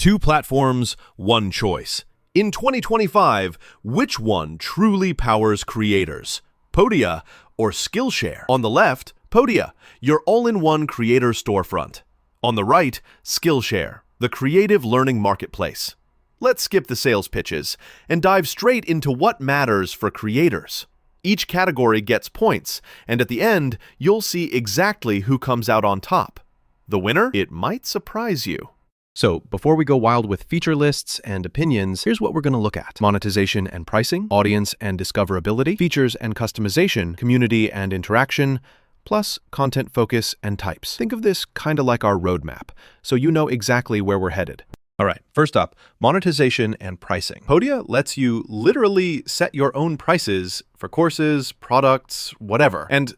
Two platforms, one choice. In 2025, which one truly powers creators? Podia or Skillshare? On the left, Podia, your all-in-one creator storefront. On the right, Skillshare, the creative learning marketplace. Let's skip the sales pitches and dive straight into what matters for creators. Each category gets points, and at the end, you'll see exactly who comes out on top. The winner? It might surprise you. So, before we go wild with feature lists and opinions, here's what we're going to look at. Monetization and pricing, audience and discoverability, features and customization, community and interaction, plus content focus and types. Think of this kind of like our roadmap, so you know exactly where we're headed. All right, first up, monetization and pricing. Podia lets you literally set your own prices for courses, products, whatever. And,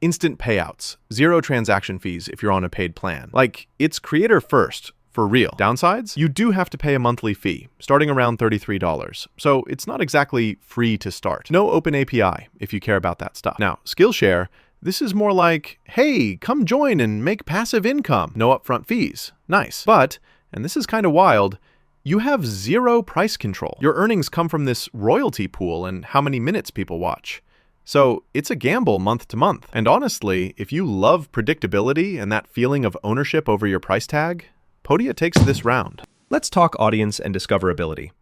instant payouts, zero transaction fees if you're on a paid plan. Like, it's creator first. For real. Downsides? You do have to pay a monthly fee, starting around $33. So it's not exactly free to start. No open API if you care about that stuff. Now, Skillshare, this is more like, hey, come join and make passive income. No upfront fees. Nice. But, and this is kind of wild, you have zero price control. Your earnings come from this royalty pool and how many minutes people watch. So it's a gamble month to month. And honestly, if you love predictability and that feeling of ownership over your price tag, Podia takes this round. Let's talk audience and discoverability.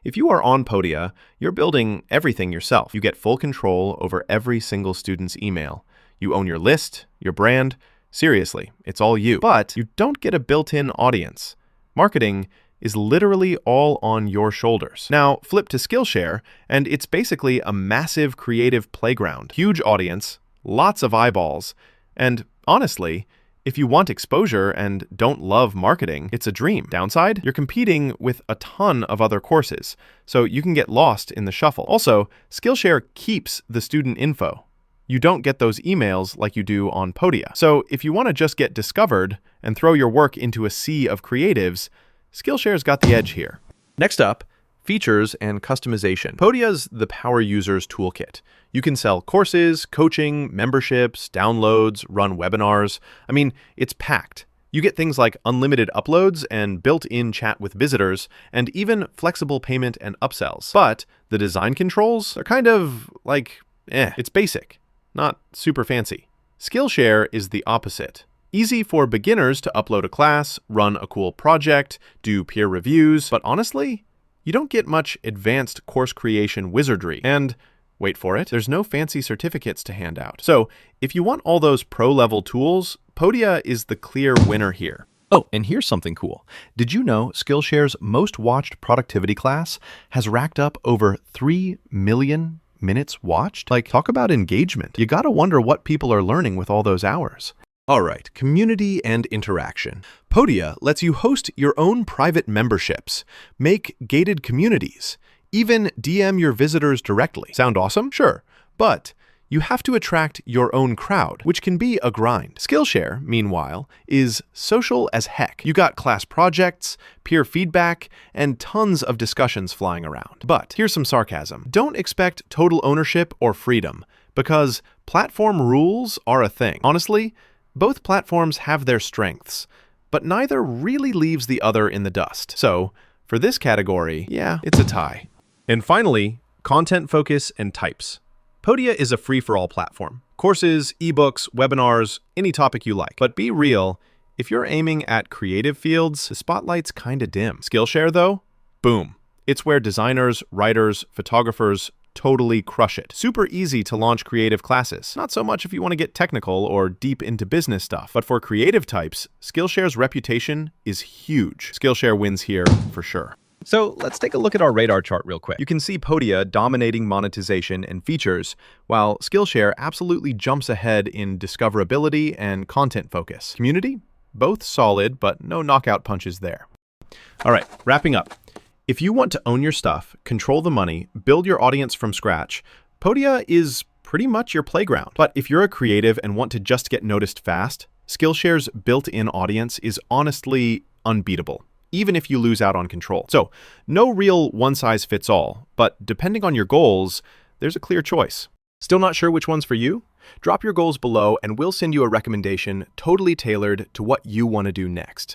If you are on Podia, you're building everything yourself. You get full control over every single student's email. You own your list, your brand. Seriously, it's all you. But you don't get a built-in audience. Marketing is literally all on your shoulders. Now, flip to Skillshare, and it's basically a massive creative playground. Huge audience, lots of eyeballs, and honestly, if you want exposure and don't love marketing, it's a dream. Downside? You're competing with a ton of other courses, so you can get lost in the shuffle. Also, Skillshare keeps the student info. You don't get those emails like you do on Podia. So if you want to just get discovered and throw your work into a sea of creatives, Skillshare's got the edge here. Next up, features and customization. Podia's the power users toolkit. You can sell courses, coaching, memberships, downloads, run webinars. I mean, it's packed. You get things like unlimited uploads and built-in chat with visitors, and even flexible payment and upsells. But the design controls are kind of like, it's basic, not super fancy. Skillshare is the opposite. Easy for beginners to upload a class, run a cool project, do peer reviews, but honestly, you don't get much advanced course creation wizardry. And wait for it, there's no fancy certificates to hand out. So if you want all those pro-level tools, Podia is the clear winner here. Oh, and here's something cool. Did you know Skillshare's most watched productivity class has racked up over 3 million minutes watched? Like, talk about engagement. You gotta wonder what people are learning with all those hours. All right, community and interaction. Podia lets you host your own private memberships, make gated communities, even DM your visitors directly. Sound awesome? Sure, but you have to attract your own crowd, which can be a grind. Skillshare, meanwhile, is social as heck. You got class projects, peer feedback, and tons of discussions flying around. But here's some sarcasm. Don't expect total ownership or freedom, because platform rules are a thing. Honestly, both platforms have their strengths, but neither really leaves the other in the dust. So, for this category, yeah, it's a tie. And finally, content focus and types. Podia is a free-for-all platform. Courses, ebooks, webinars, any topic you like. But be real, if you're aiming at creative fields, the spotlight's kinda dim. Skillshare, though? Boom. It's where designers, writers, photographers totally crush it. Super easy to launch creative classes. Not so much if you want to get technical or deep into business stuff, but for creative types, Skillshare's reputation is huge. Skillshare wins here for sure. So let's take a look at our radar chart real quick. You can see Podia dominating monetization and features, while Skillshare absolutely jumps ahead in discoverability and content focus. Community? Both solid, but no knockout punches there. All right, wrapping up. If you want to own your stuff, control the money, build your audience from scratch, Podia is pretty much your playground. But if you're a creative and want to just get noticed fast, Skillshare's built-in audience is honestly unbeatable, even if you lose out on control. So, no real one-size-fits-all, but depending on your goals, there's a clear choice. Still not sure which one's for you? Drop your goals below and we'll send you a recommendation totally tailored to what you want to do next.